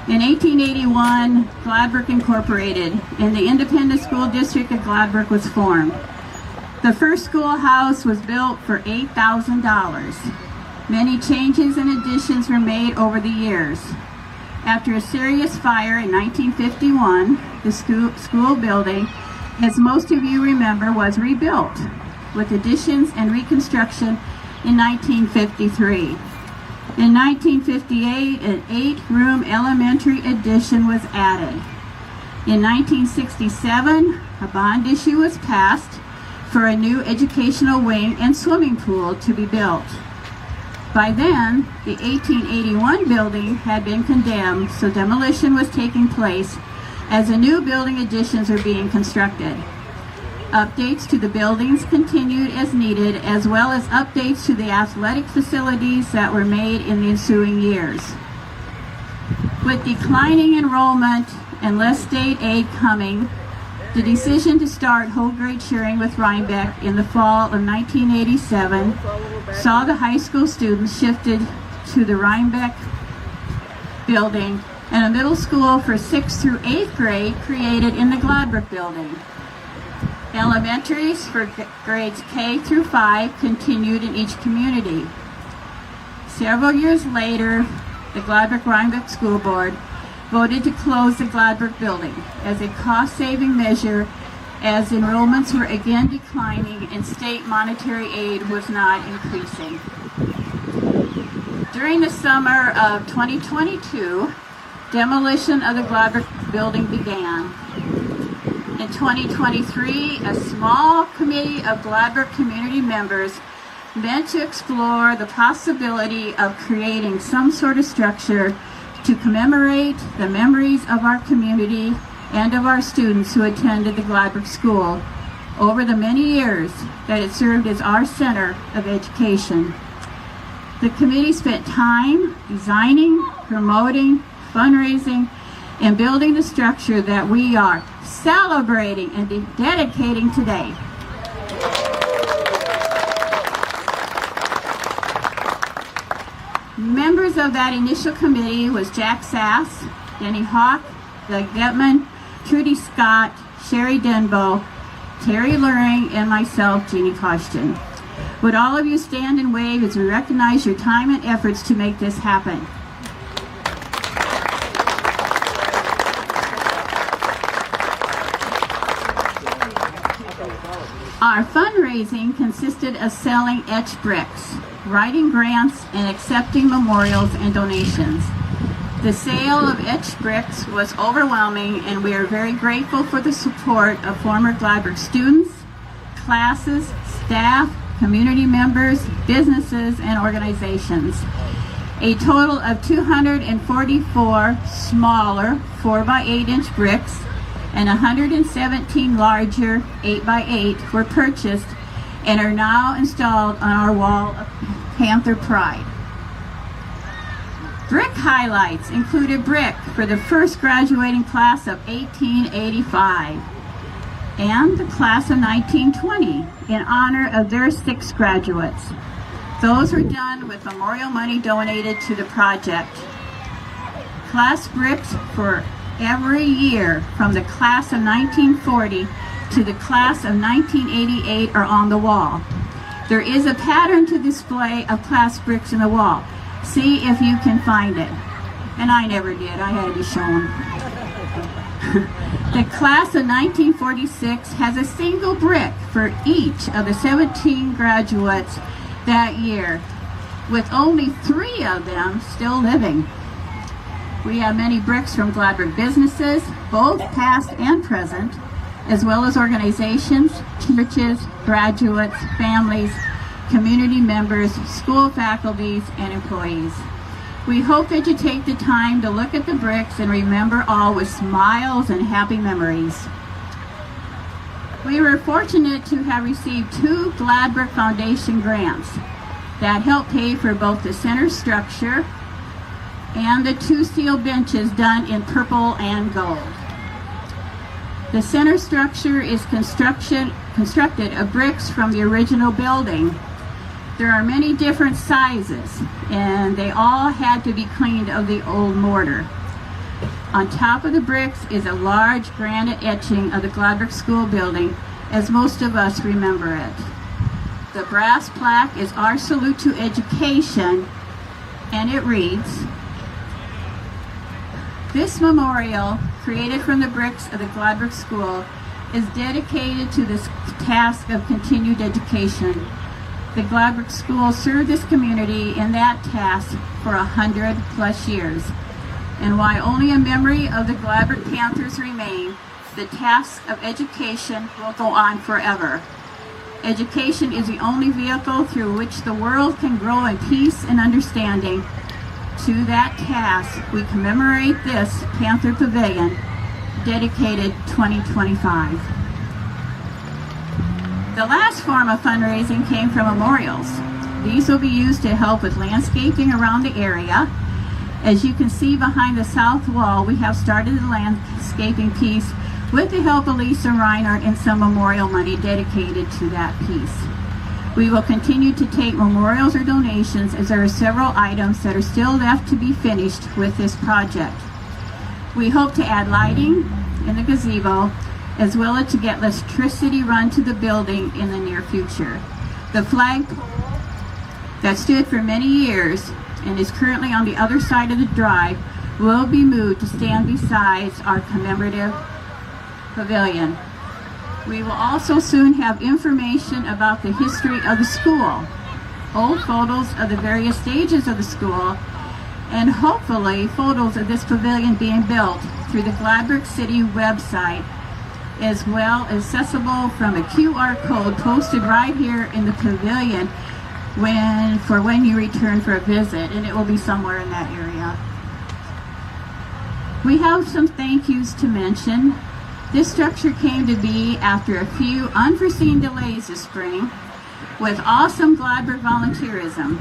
In 1881, Gladbrook Incorporated and the Independent School District of Gladbrook was formed. The first schoolhouse was built for $8,000. Many changes and additions were made over the years. After a serious fire in 1951, the school building, as most of you remember, was rebuilt with additions and reconstruction in 1953. In 1958, an 8-room elementary addition was added. In 1967, a bond issue was passed for a new educational wing and swimming pool to be built. By then, the 1881 building had been condemned, so demolition was taking place as the new building additions are being constructed. Updates to the buildings continued as needed, as well as updates to the athletic facilities that were made in the ensuing years. With declining enrollment and less state aid coming, the decision to start whole grade cheering with Rhinebeck in the fall of 1987 saw the high school students shifted to the Rhinebeck building and a middle school for 6th through 8th grade created in the Gladbrook building. Elementaries for grades K through 5 continued in each community. Several years later, the Gladbrook-Rhinebeck School Board voted to close the Gladbrook building as a cost-saving measure, as enrollments were again declining and state monetary aid was not increasing. During the summer of 2022, demolition of the Gladbrook building began. In 2023, a small committee of Gladbrook community members met to explore the possibility of creating some sort of structure to commemorate the memories of our community and of our students who attended the Gladbrook School over the many years that it served as our center of education. The committee spent time designing, promoting, fundraising, and building the structure that we are celebrating and dedicating today. Members of that initial committee was Jack Sass, Denny Hawk, Doug Detman, Trudy Scott, Sherry Denbo, Terry Luring, and myself, Jeannie Koshton. Would all of you stand and wave as we recognize your time and efforts to make this happen? Our fundraising consisted of selling etched bricks, writing grants, and accepting memorials and donations. The sale of etched bricks was overwhelming, and we are very grateful for the support of former Gladbrook students, classes, staff, community members, businesses, and organizations. A total of 244 smaller 4x8-inch bricks and 117 larger 8x8 were purchased and are now installed on our wall of Panther Pride. Brick highlights include a brick for the first graduating class of 1885 and the class of 1920 in honor of their 6 graduates. Those were done with memorial money donated to the project. Class bricks for every year from the class of 1940 to the class of 1988 are on the wall. There is a pattern to display of class bricks in the wall. See if you can find it. And I never did, I had to be shown. The class of 1946 has a single brick for each of the 17 graduates that year, with only 3 of them still living. We have many bricks from Gladbrook businesses, both past and present, as well as organizations, churches, graduates, families, community members, school faculties, and employees. We hope that you take the time to look at the bricks and remember all with smiles and happy memories. We were fortunate to have received 2 Gladbrook Foundation grants that helped pay for both the center structure and the 2 steel benches done in purple and gold. The center structure is constructed of bricks from the original building. There are many different sizes, and they all had to be cleaned of the old mortar. On top of the bricks is a large granite etching of the Gladbrook School building, as most of us remember it. The brass plaque is Our Salute to Education, and it reads, "This memorial, created from the bricks of the Gladbrook School, is dedicated to this task of continued education. The Gladbrook School served this community in that task for 100+ years. And while only a memory of the Gladbrook Panthers remain, the task of education will go on forever. Education is the only vehicle through which the world can grow in peace and understanding. To that task, we commemorate this Panther Pavilion, dedicated 2025. The last form of fundraising came from memorials. These will be used to help with landscaping around the area. As you can see behind the south wall, we have started the landscaping piece with the help of Lisa Reinhardt and some memorial money dedicated to that piece. We will continue to take memorials or donations as there are several items that are still left to be finished with this project. We hope to add lighting in the gazebo, as well as to get electricity run to the building in the near future. The flagpole that stood for many years and is currently on the other side of the drive will be moved to stand beside our commemorative pavilion. We will also soon have information about the history of the school, old photos of the various stages of the school, and hopefully photos of this pavilion being built through the Gladbrook City website, as well as accessible from a QR code posted right here in the pavilion when you return for a visit, and it will be somewhere in that area. We have some thank yous to mention. This structure came to be after a few unforeseen delays this spring with awesome Gladbrook volunteerism.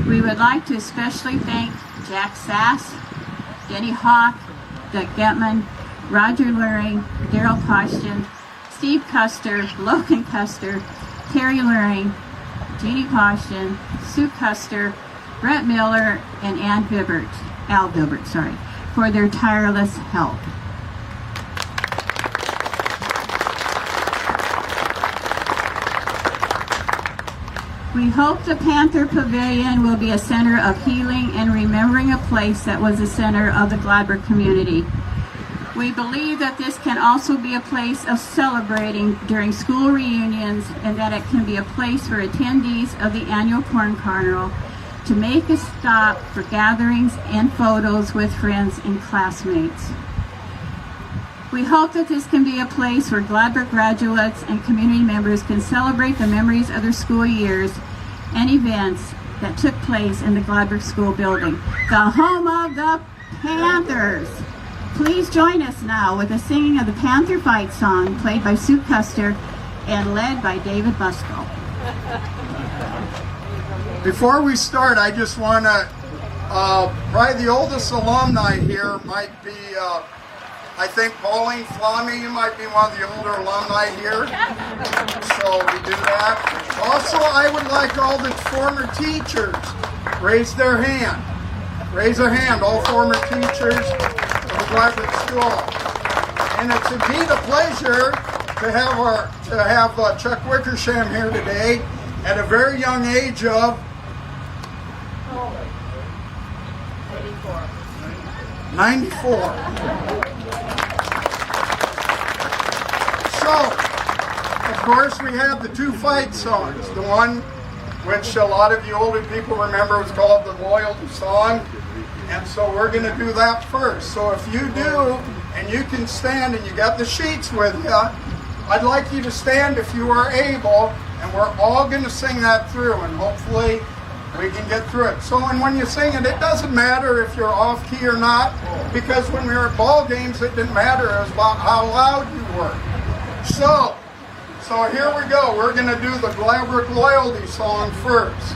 We would like to especially thank Jack Sass, Denny Hawk, Doug Getman, Roger Luring, Daryl Poshton, Steve Custer, Logan Custer, Terry Luring, Jeannie Poshton, Sue Custer, Brett Miller, and Al Vilbert, for their tireless help. We hope the Panther Pavilion will be a center of healing and remembering a place that was the center of the Gladbrook community. We believe that this can also be a place of celebrating during school reunions, and that it can be a place for attendees of the annual Corn Carnival to make a stop for gatherings and photos with friends and classmates. We hope that this can be a place where Gladbrook graduates and community members can celebrate the memories of their school years and events that took place in the Gladbrook School building, the home of the Panthers. Please join us now with the singing of the Panther Fight song, played by Sue Custer and led by David Busco. Before we start, I just want to, probably the oldest alumni here might be, I think Pauline Flammy, you might be one of the older alumni here. So we do that. Also, I would like all the former teachers raise their hand. Raise their hand, all former teachers of the Gladbrook School. And it's indeed a pleasure to have Chuck Wickersham here today at a very young age of 94. So, of course, we have the two fight songs. The one which a lot of you older people remember was called the Loyalty Song. And so we're going to do that first. So if you do, and you can stand and you got the sheets with you, I'd like you to stand if you are able, and we're all going to sing that through, and hopefully we can get through it. So and when you sing it, it doesn't matter if you're off key or not, because when we were at ball games, it didn't matter. It was about how loud you were. So here we go. We're going to do the Gladbrook Loyalty Song first.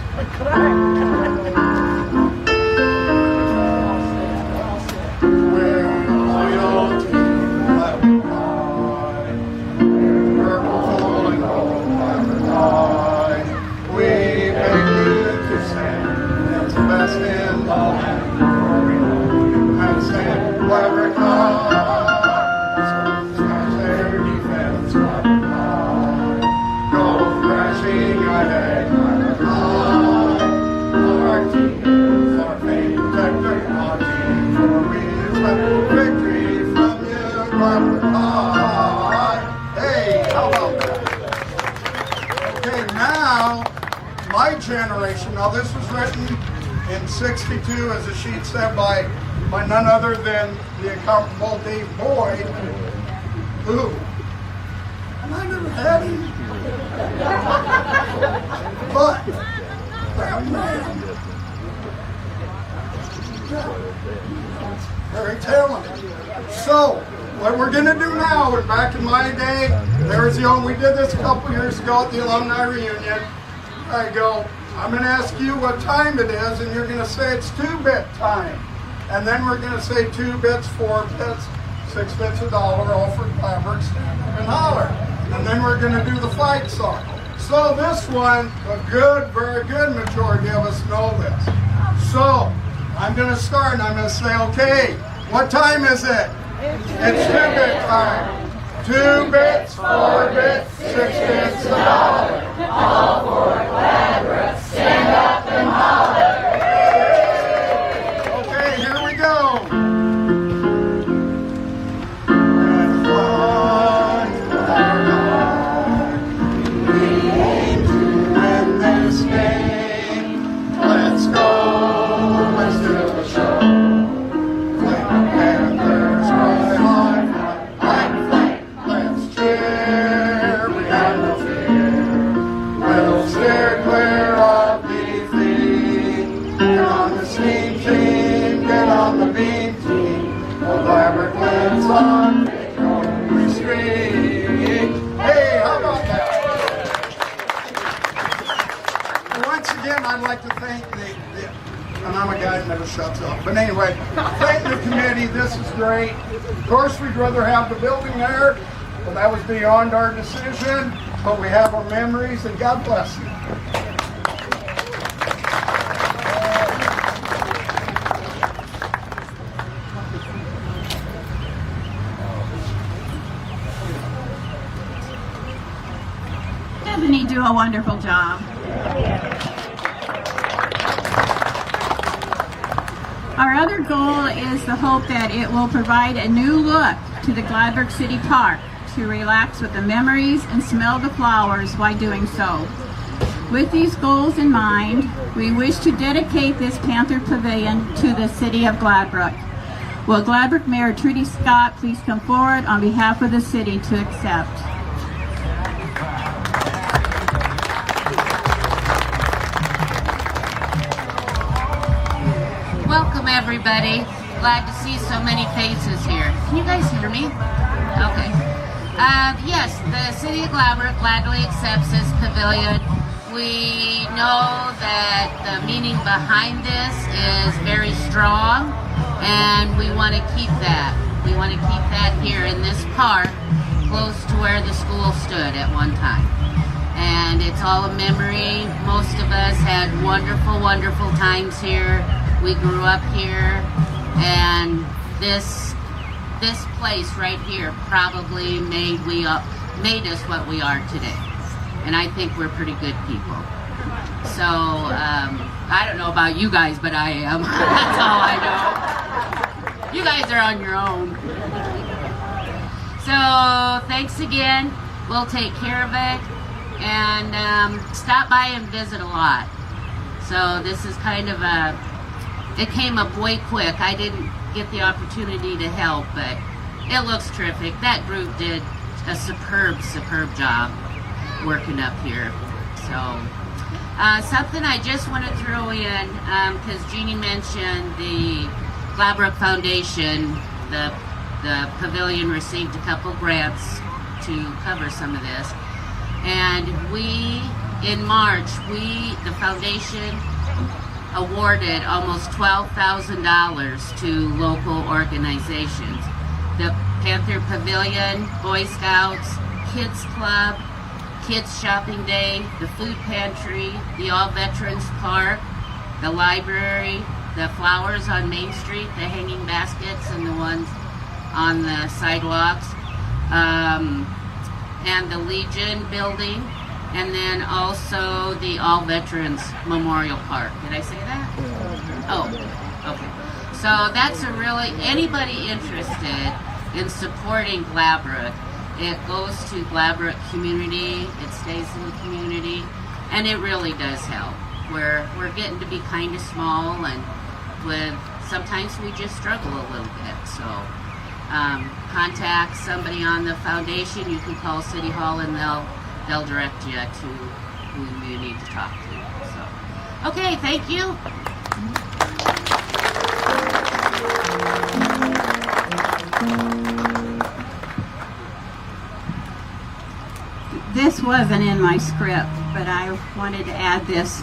Gladbrook flag fly high. Our team, our faith, protector, our team, for we expect victory from you, Robert High. Hey, how about that? Okay, now, my generation, now this was written in 62, as the sheet said, by none other than the incomparable Dave Boyd, who, and I never had him, but that man, very talented. So, what we're going to do now, is back in my day, we did this a couple years ago at the alumni reunion. I go, I'm going to ask you what time it is, and you're going to say it's 2-bit time. And then we're going to say 2 bits, 4 bits, 6 bits, $1, all for Clamberg, stand up and holler. And then we're going to do the flag song. So this one, a good, very good majority of us know this. So I'm going to start, and I'm going to say, okay, what time is it? It's 2-bit time. 2 bits, 4 bits, 6 bits, $1. All for Clamberg, stand up and holler. Okay, here we go. Red flag, we aim to win this game. Let's go, let's do the show. Flag Panthers, fly high, flag, let's cheer, we have no fear. We'll steer clear of defeat. Get on the steam team, get on the beam team. The Clamberg lives on Victory Street. Hey, how about that? Once again, I'd like to thank and I'm a guy that never shuts up. But anyway, thank the committee. This is great. Of course, we'd rather have the building there, but that was beyond our decision. But we have our memories, and God bless you. Doesn't he do a wonderful job? Our other goal is the hope that it will provide a new look to the Gladbrook City Park to relax with the memories and smell the flowers while doing so. With these goals in mind, we wish to dedicate this Panther Pavilion to the City of Gladbrook. Will Gladbrook Mayor Trudy Scott please come forward on behalf of the city to accept? Welcome everybody. Glad to see so many faces here. Can you guys hear me? Okay. Yes, the City of Gladbrook gladly accepts this pavilion. We know that the meaning behind this is very strong, and we want to keep that. We want to keep that here in this park, close to where the school stood at one time. And it's all a memory. Most of us had wonderful, wonderful times here. We grew up here, and this place right here probably made us what we are today. And I think we're pretty good people. So I don't know about you guys, but I am. That's all I know. You guys are on your own. So thanks again. We'll take care of it, and stop by and visit a lot. So this is kind of it came up way quick. I didn't get the opportunity to help, but it looks terrific. That group did a superb job working up here. So something I just want to throw in, because Jeannie mentioned the Gladbrook Foundation, the pavilion received a couple grants to cover some of this. And in March, the foundation awarded almost $12,000 to local organizations. The Panther Pavilion, Boy Scouts, Kids Club, Kids Shopping Day, the Food Pantry, the All Veterans Park, the library, the flowers on Main Street, the hanging baskets and the ones on the sidewalks, and the Legion building, and then also the All Veterans Memorial Park. Did I say that? Oh, okay. So that's a really, anybody interested in supporting Glabrook, it goes to Glabrook community, it stays in the community, and it really does help. We're getting to be kind of small, and sometimes we just struggle a little bit. So contact somebody on the foundation. You can call City Hall, and they'll direct you to who you need to talk to. So, okay, thank you. This wasn't in my script, but I wanted to add this.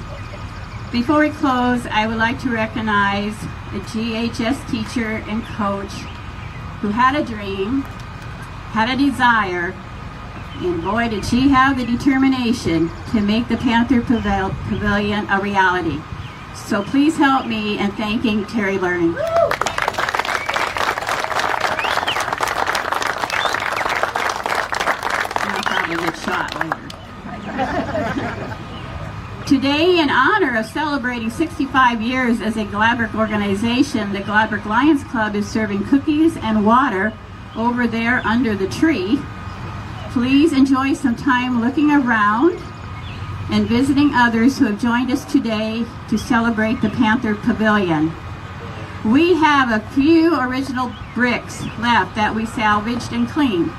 Before we close, I would like to recognize a GHS teacher and coach who had a dream, had a desire, and boy did she have the determination to make the Panther Pavilion a reality. So please help me in thanking Terry Learning. Shot later. Today, in honor of celebrating 65 years as a Glabrook organization, the Glabrook Lions Club is serving cookies and water over there under the tree. Please enjoy some time looking around and visiting others who have joined us today to celebrate the Panther Pavilion. We have a few original bricks left that we salvaged and cleaned.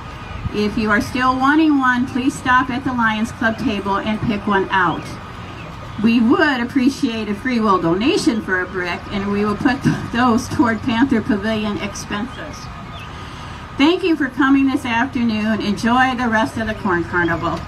If you are still wanting one, please stop at the Lions Club table and pick one out. We would appreciate a free will donation for a brick, and we will put those toward Panther Pavilion expenses. Thank you for coming this afternoon. Enjoy the rest of the Corn Carnival.